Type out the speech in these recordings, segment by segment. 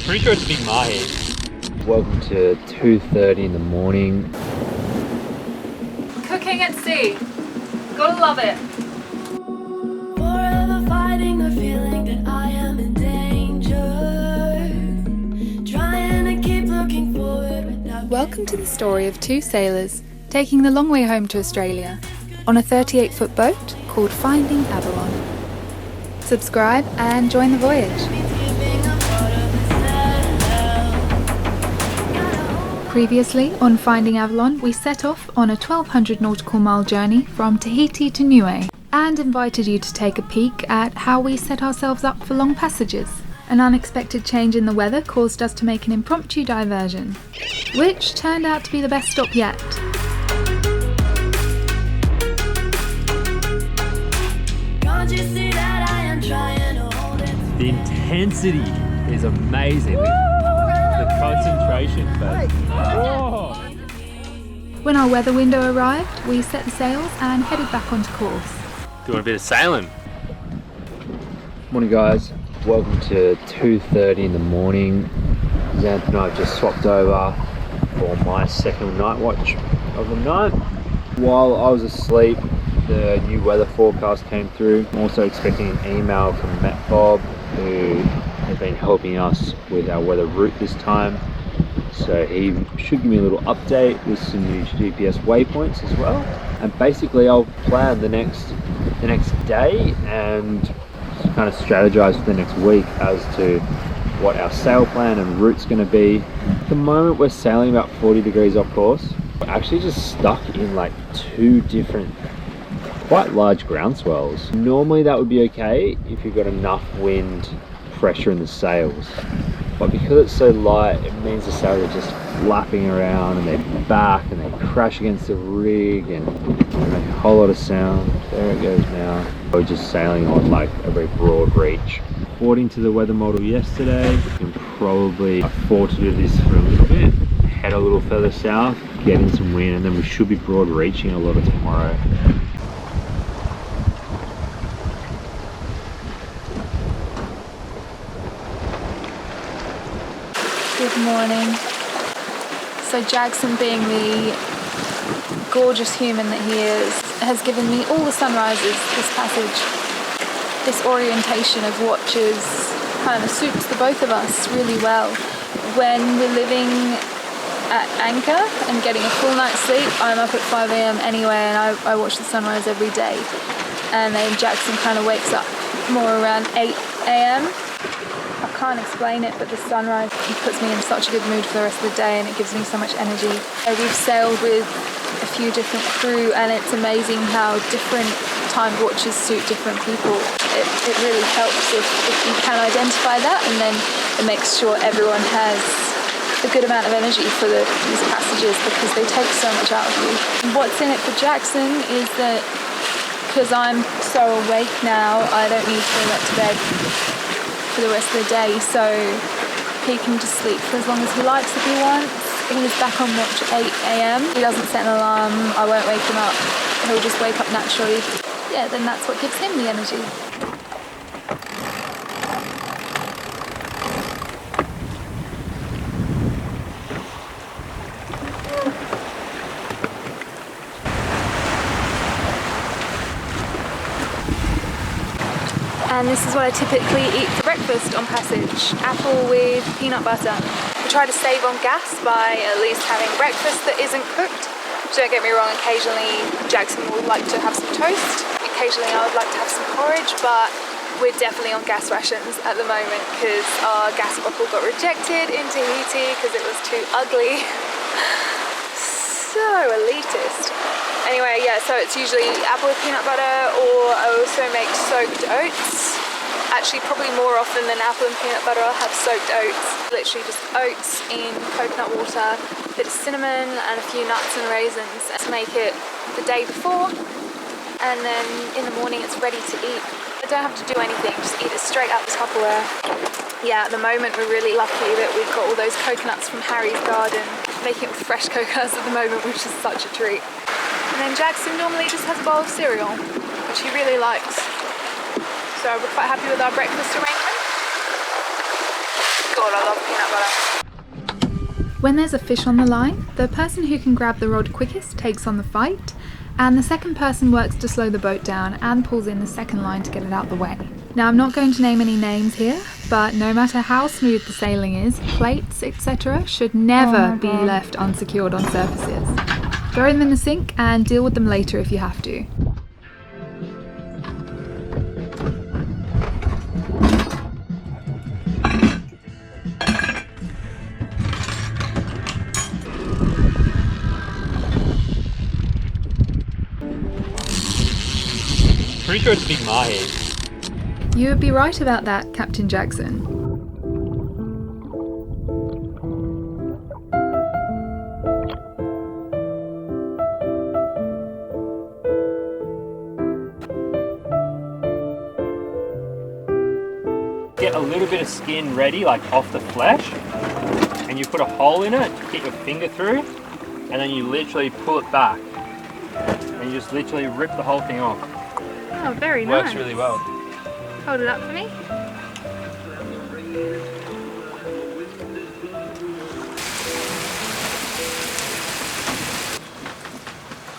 Pretty sure it's a big mahi. Welcome to 2:30 in the morning. Cooking at sea. Gotta love it. Forever fighting the feeling that I am in danger. Trying to keep looking forward without. Welcome to the story of two sailors taking the long way home to Australia on a 38-foot boat called Finding Avalon. Subscribe and join the voyage. Previously on Finding Avalon, we set off on a 1,200 nautical mile journey from Tahiti to Niue and invited you to take a peek at how we set ourselves up for long passages. An unexpected change in the weather caused us to make an impromptu diversion, which turned out to be the best stop yet. Can't you see that I am trying to hold it? The intensity is amazing. The concentration, but whoa. When our weather window arrived, we set the sails and headed back onto course. Doing a bit of sailing. Morning guys, welcome to 2:30 in the morning. Xanthe and I have just swapped over for my second night watch of the night. While I was asleep, the new weather forecast came through. I'm also expecting an email from Matt Bob, who has been helping us with our weather route this time. So he should give me a little update with some new GPS waypoints as well. And basically I'll plan the next day and kind of strategize for the next week as to what our sail plan and route's going to be. At the moment we're sailing about 40 degrees off course. We're actually just stuck in like two different quite large ground swells. Normally that would be okay if you've got enough wind pressure in the sails, but because it's so light, it means the sails are just flapping around and they're back and they crash against the rig and make a whole lot of sound. There it goes now. We're just sailing on like a very broad reach. According to the weather model yesterday, we can probably afford to do this for a little bit, head a little further south, get in some wind, and then we should be broad reaching a lot of tomorrow. Good morning. So Jackson, being the gorgeous human that he is, has given me all the sunrises this passage. This orientation of watches kind of suits the both of us really well. When we're living at anchor and getting a full night's sleep, I'm up at 5 a.m. anyway, and I watch the sunrise every day. And then Jackson kind of wakes up more around 8 a.m. I can't explain it, but the sunrise puts me in such a good mood for the rest of the day and it gives me so much energy. We've sailed with a few different crew and it's amazing how different timed watches suit different people. It really helps if you can identify that, and then it makes sure everyone has a good amount of energy for these passages because they take so much out of you. And what's in it for Jackson is that because I'm so awake now, I don't need to go back to bed for the rest of the day, so he can just sleep for as long as he likes if he wants. He's back on watch at 8 a.m. He doesn't set an alarm, I won't wake him up, he'll just wake up naturally. Yeah, then that's what gives him the energy. And this is what I typically eat for breakfast on passage. Apple with peanut butter. We try to save on gas by at least having breakfast that isn't cooked. Don't get me wrong, occasionally Jackson would like to have some toast. Occasionally I would like to have some porridge, but we're definitely on gas rations at the moment because our gas bottle got rejected in Tahiti because it was too ugly. So elitist. Anyway, yeah, so it's usually apple with peanut butter, or I also make soaked oats. Actually, probably more often than apple and peanut butter, I'll have soaked oats. Literally just oats in coconut water, a bit of cinnamon and a few nuts and raisins to make it the day before, and then in the morning it's ready to eat. I don't have to do anything, just eat it straight out the Tupperware. Yeah, at the moment we're really lucky that we've got all those coconuts from Harry's garden, making it with fresh coconuts at the moment, which is such a treat. And then Jackson normally just has a bowl of cereal, which he really likes. So we're quite happy with our breakfast arrangement. God, I love peanut butter. When there's a fish on the line, the person who can grab the rod quickest takes on the fight, and the second person works to slow the boat down and pulls in the second line to get it out the way. Now, I'm not going to name any names here, but no matter how smooth the sailing is, plates, etc. should never be left unsecured on surfaces. Throw them in the sink and deal with them later if you have to. Pretty sure it's a big mahi. You would be right about that, Captain Jackson. Get a little bit of skin ready, like off the flesh, and you put a hole in it, get your finger through, and then you literally pull it back. And you just literally rip the whole thing off. Oh, very nice. Works really well. Hold it up for me.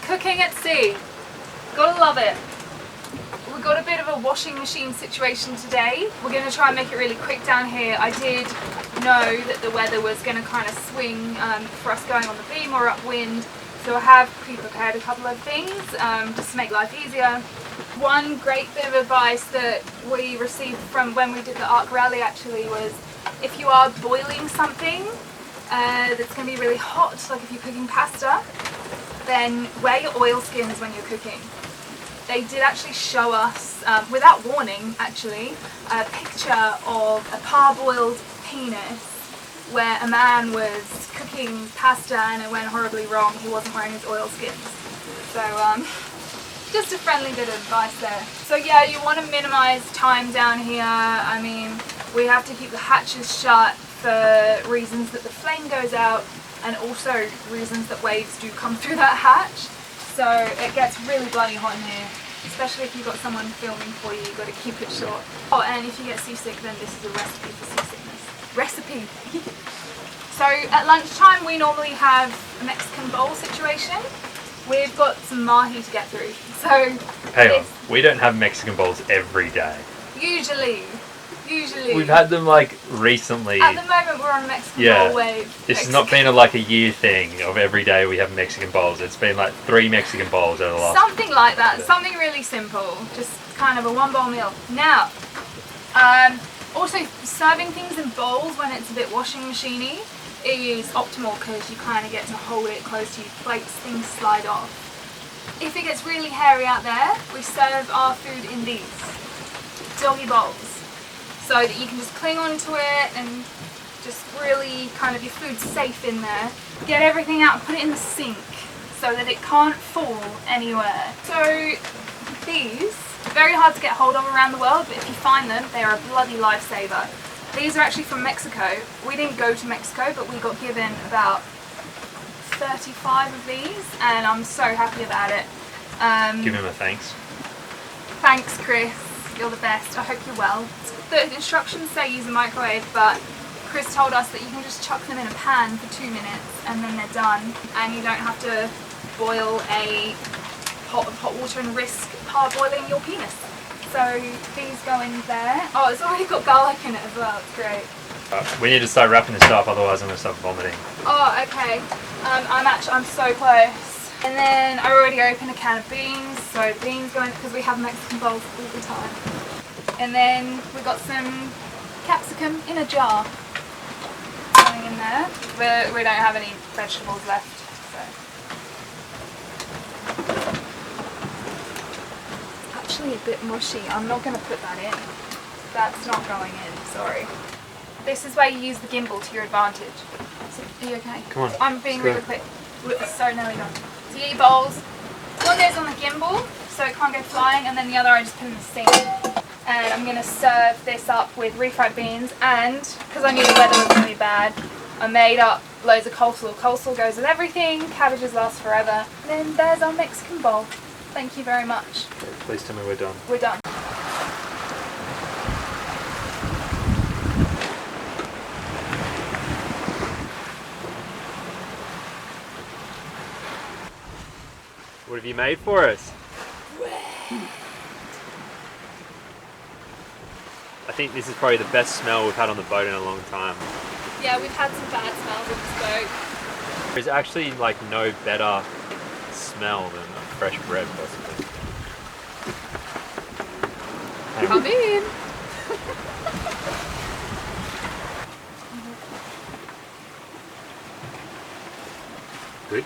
Cooking at sea. Gotta love it. We've got a bit of a washing machine situation today. We're going to try and make it really quick down here. I did know that the weather was going to kind of swing for us going on the beam or upwind, so I have pre-prepared a couple of things just to make life easier. One great bit of advice that we received from when we did the Arc Rally actually was, if you are boiling something that's going to be really hot, like if you're cooking pasta, then wear your oil skins when you're cooking. They did actually show us, without warning actually, a picture of a parboiled penis where a man was cooking pasta and it went horribly wrong. He wasn't wearing his oil skins. So just a friendly bit of advice there. So yeah, you want to minimize time down here. I mean, we have to keep the hatches shut for reasons that the flame goes out and also reasons that waves do come through that hatch. So it gets really bloody hot in here, especially if you've got someone filming for you. You've got to keep it short. Oh, and if you get seasick, then this is a recipe for seasickness. Recipe! So at lunchtime we normally have a Mexican bowl situation. We've got some mahi to get through. So Hang on, we don't have Mexican bowls every day. Usually. We've had them like recently. At the moment we're on a Mexican bowl wave. This has not been like a year thing of every day we have Mexican bowls. It's been like 3 Mexican bowls over the last. Something like that. Something really simple. Just kind of a one bowl meal. Now, also serving things in bowls when it's a bit washing machiney is optimal because you kind of get to hold it close to your plates, things slide off. If it gets really hairy out there, we serve our food in these doggy bowls, so that you can just cling onto it and just really kind of your food's safe in there. Get everything out and put it in the sink so that it can't fall anywhere. So these, very hard to get hold of around the world, but if you find them, they are a bloody lifesaver. These are actually from Mexico. We didn't go to Mexico, but we got given about 35 of these, and I'm so happy about it. Give him a thanks. Thanks, Chris. You're the best. I hope you're well. The instructions say use a microwave, but Chris told us that you can just chuck them in a pan for 2 minutes and then they're done, and you don't have to boil a pot of hot water and risk parboiling your penis. So these go in there. Oh, it's already got garlic in it as well. It's great. We need to start wrapping this up, otherwise I'm going to start vomiting. Oh, okay. I'm so close. And then I already opened a can of beans, so beans go in because we have Mexican bowls all the time. And then we got some capsicum in a jar going in there. We don't have any vegetables left, so. Actually a bit mushy. I'm not going to put that in. That's not going in, sorry. This is where you use the gimbal to your advantage. So, are you okay? Come on. I'm being really quick. We're so nearly done. So you eat bowls. One goes on the gimbal, so it can't go flying, and then the other I just put in the sink. And I'm going to serve this up with refried beans, and because I knew the weather was going to be bad, I made up loads of coleslaw. Coleslaw goes with everything, cabbages last forever. And then there's our Mexican bowl. Thank you very much. Please tell me we're done. We're done. What have you made for us? I think this is probably the best smell we've had on the boat in a long time. Yeah, we've had some bad smells on this boat. There's actually like no better smell than fresh bread, possibly. Come in. Good.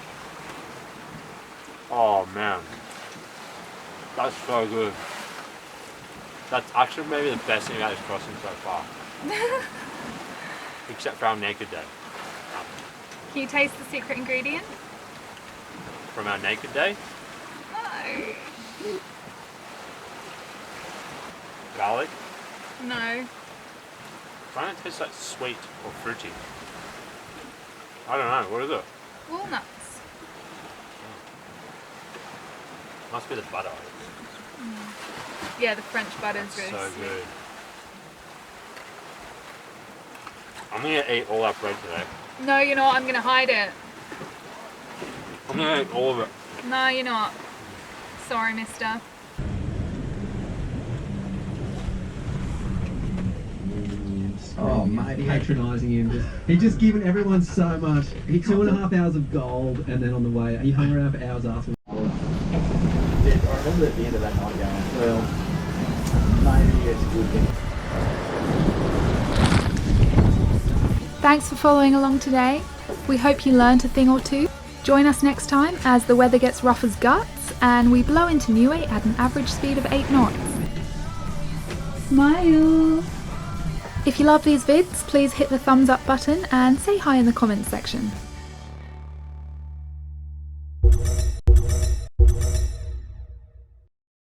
Oh man, that's so good. That's actually maybe the best thing about this crossing so far. Except for our naked day. Can you taste the secret ingredient? From our naked day, No. garlic. No. Why don't it taste like sweet or fruity? I don't know, what is it? Walnuts. Must be the butter. Yeah, the French butter's It's really so sweet. good. I'm gonna eat all that bread today. No, you're not. I'm gonna hide it. I'm gonna eat all of it. No, you're not. Sorry, mister. Oh, mate, patronising him. He's just given everyone so much. He 2.5 hours of gold, and then on the way, he hung around for hours after. I remember at the end of that night going, well, maybe it's a good thing. Thanks for following along today. We hope you learned a thing or two. Join us next time as the weather gets rough as guts and we blow into Niue at an average speed of 8 knots. Smile! If you love these vids, please hit the thumbs up button and say hi in the comments section.